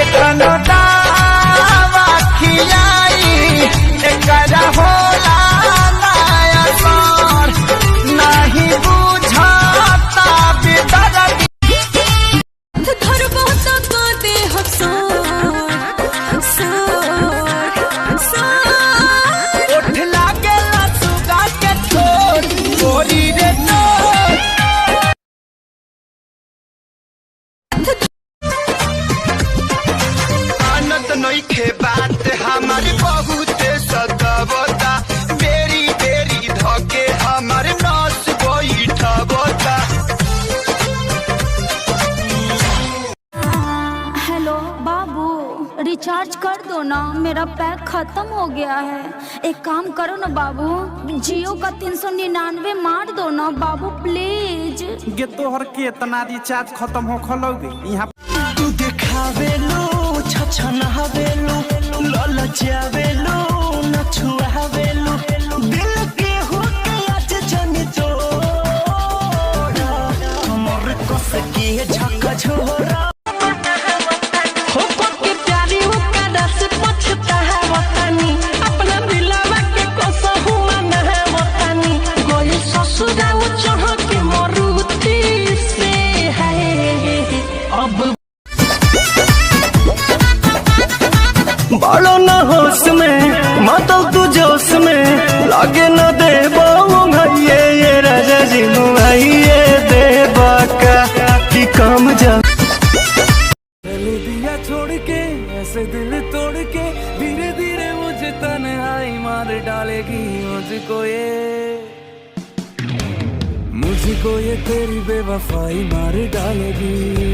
के तनो दावा खियाई एकरा होला नया सर नहीं बुझाता बेदर्दी उठ लागेला सुगा के छोर गोरी रे आनंद नइखे बात हमारे बहुत सतावता बेरी बेरी धके हमारे नस बैठवता। हेलो बाबू, रिचार्ज कर दो ना, मेरा पैक खत्म हो गया है। एक काम करो ना बाबू, जियो का 399 मार दो ना बाबू प्लीज। गे तोहर के इतना रिचार्ज खत्म हो खलोगे यहाँ तू देखावेलो छछनहावेलो ललचावेलो नछुआवेलो दिल के होके आज जनी तोड़ा हमर कस के झक झोरा बालो न होश में मातल तू जोश में लागे न दे भैये ये राजा जी भैये दे बाका की काम जा दिया छोड़ के ऐसे दिल तोड़ के धीरे धीरे मुझे तन्हाई मार डालेगी मुझको ये तेरी बेवफाई मार डालेगी।